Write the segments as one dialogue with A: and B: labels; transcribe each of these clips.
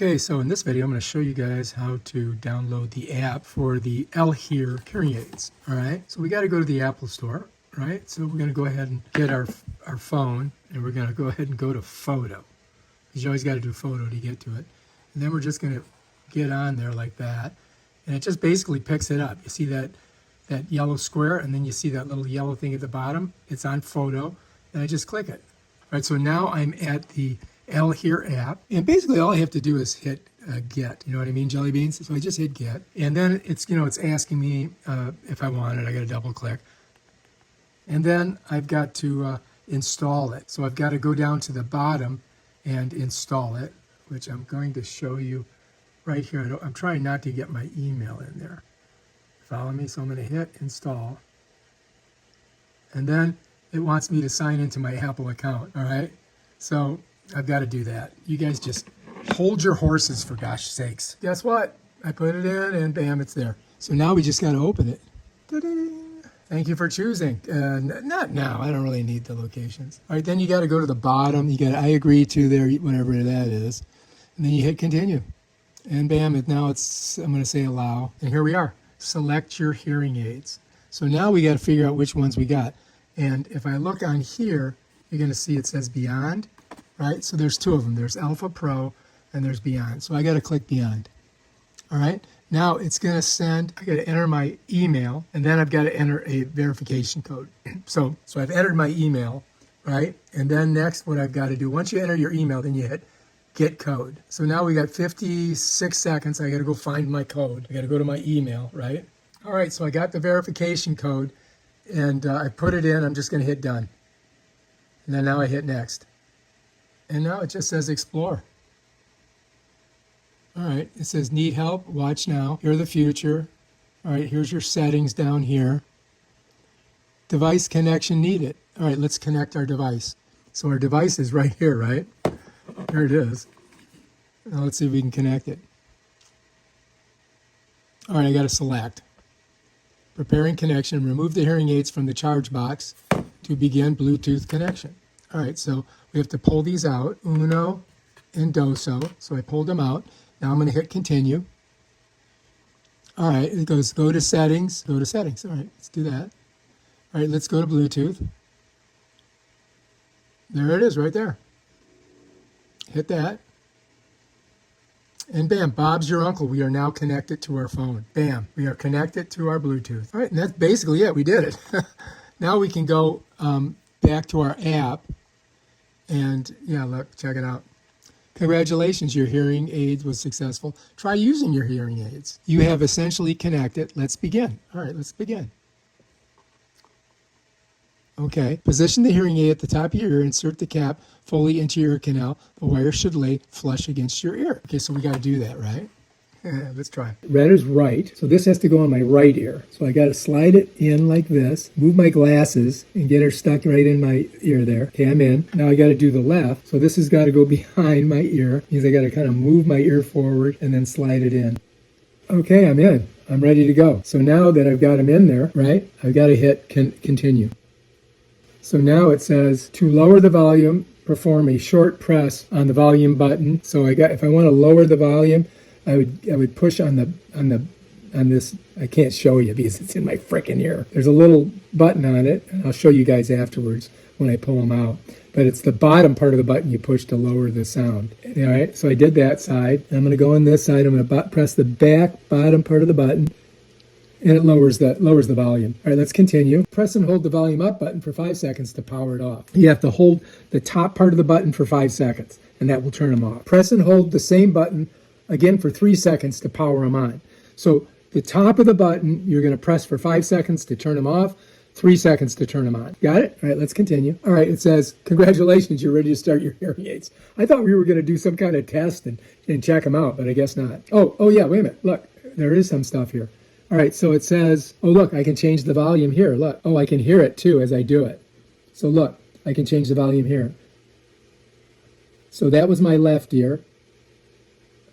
A: Okay, so in this video, I'm going to show you guys how to download the app for the ELEHEAR Hearing Aids. All right, so we got to go to the Apple Store, right? So we're going to go ahead and get our phone, and we're going to go ahead and go to Photo, because you always got to do Photo to get to it. And then we're just going to get on there like that, and it just basically picks it up. You see that yellow square, and then you see that little yellow thing at the bottom. It's on Photo, and I just click it. All right, so now I'm at the ELEHEAR app, and basically all I have to do is hit get, you know what I mean, jelly beans? So I just hit get, and then it's asking me if I want it. I got to double click, and then I've got to install it. So I've got to go down to the bottom and install it, which I'm going to show you right here. I'm trying not to get my email in there. Follow me. So I'm going to hit install, and then it wants me to sign into my Apple account. All right, so I've got to do that. You guys just hold your horses, for gosh sakes. Guess what? I put it in and bam, it's there. So now we just got to open it. Ta-ding. Thank you for choosing. Not now. I don't really need the locations. All right, then you got to go to the bottom. You got I agree to there, whatever that is. And then you hit continue. And bam, I'm going to say allow. And here we are. Select your hearing aids. So now we got to figure out which ones we got. And if I look on here, you're going to see it says Beyond. Right, so there's two of them. There's Alpha Pro and there's Beyond. So I got to click Beyond. All right, now it's going to send, I got to enter my email, and then I've got to enter a verification code. So I've entered my email, right? And then next, what I've got to do, once you enter your email, then you hit get code. So now we got 56 seconds. I got to go find my code. I got to go to my email, right? All right, so I got the verification code, and I put it in. I'm just going to hit done. And then now I hit next. And now it just says explore. All right, it says need help, watch now, hear the future. All right, here's your settings down here. Device connection needed. All right, let's connect our device. So our device is right here, right? Here it is. Now let's see if we can connect it. All right, I got to select. Preparing connection, remove the hearing aids from the charge box to begin Bluetooth connection. All right, so we have to pull these out, uno and doso. So I pulled them out. Now I'm going to hit continue. All right, it goes go to settings, go to settings. All right, let's do that. All right, let's go to Bluetooth. There it is right there. Hit that. And bam, Bob's your uncle. We are now connected to our phone. Bam, we are connected to our Bluetooth. All right, and that's basically it. We did it. Now we can go back to our app. And yeah, look, check it out. Congratulations, your hearing aids was successful. Try using your hearing aids. You have essentially connected. Let's begin. All right, let's begin. Okay, position the hearing aid at the top of your ear, insert the cap fully into your ear canal. The wire should lay flush against your ear. Okay, so we got to do that, right? Let's try. Red is right, so this has to go on my right ear. So I got to slide it in like this, move my glasses, and get her stuck right in my ear there. Okay, I'm in. Now I got to do the left. So this has got to go behind my ear, means I got to kind of move my ear forward and then slide it in. Okay, I'm in. I'm ready to go. So now that I've got them in there, right, I've got to hit continue. So now it says to lower the volume, perform a short press on the volume button. So if I want to lower the volume, I would push on this. I can't show you because it's in my frickin' ear. There's a little button on it, and I'll show you guys afterwards when I pull them out. But it's the bottom part of the button you push to lower the sound. All right, so I did that side. I'm going to go on this side. I'm going to press the bottom part of the button, and it lowers the volume. All right, let's continue. Press and hold the volume up button for 5 seconds to power it off. You have to hold the top part of the button for 5 seconds, and that will turn them off. Press and hold the same button again for 3 seconds to power them on. So the top of the button, you're going to press for 5 seconds to turn them off, 3 seconds to turn them on. Got it? All right, let's continue. All right, it says, congratulations, you're ready to start your hearing aids. I thought we were going to do some kind of test and check them out, but I guess not. Oh yeah, wait a minute. Look, there is some stuff here. All right, so it says, oh, look, I can change the volume here. Look, oh, I can hear it too as I do it. So look, I can change the volume here. So that was my left ear.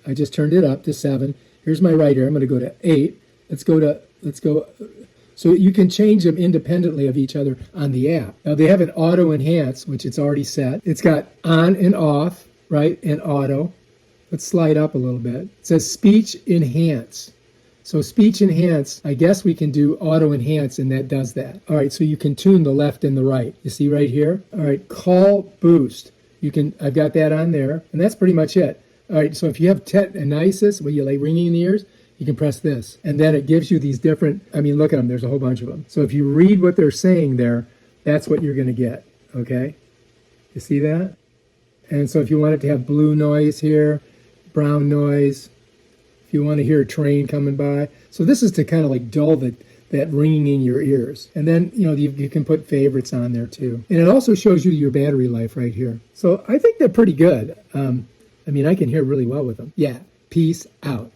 A: I just turned it up to 7. Here's my right ear. I'm going to go to 8. Let's go. So you can change them independently of each other on the app. Now they have an auto enhance, which it's already set. It's got on and off, right, and auto. Let's slide up a little bit. It says speech enhance. So speech enhance, I guess we can do auto enhance, and that does that. All right, so you can tune the left and the right. You see right here? All right, call boost. I've got that on there, and that's pretty much it. All right, so if you have tetanitis, where you like ringing in the ears, you can press this. And then it gives you these different, look at them, there's a whole bunch of them. So if you read what they're saying there, that's what you're going to get, okay? You see that? And so if you want it to have blue noise here, brown noise, if you want to hear a train coming by. So this is to kind of like dull that ringing in your ears. And then, you can put favorites on there too. And it also shows you your battery life right here. So I think they're pretty good. I can hear really well with them. Yeah, peace out.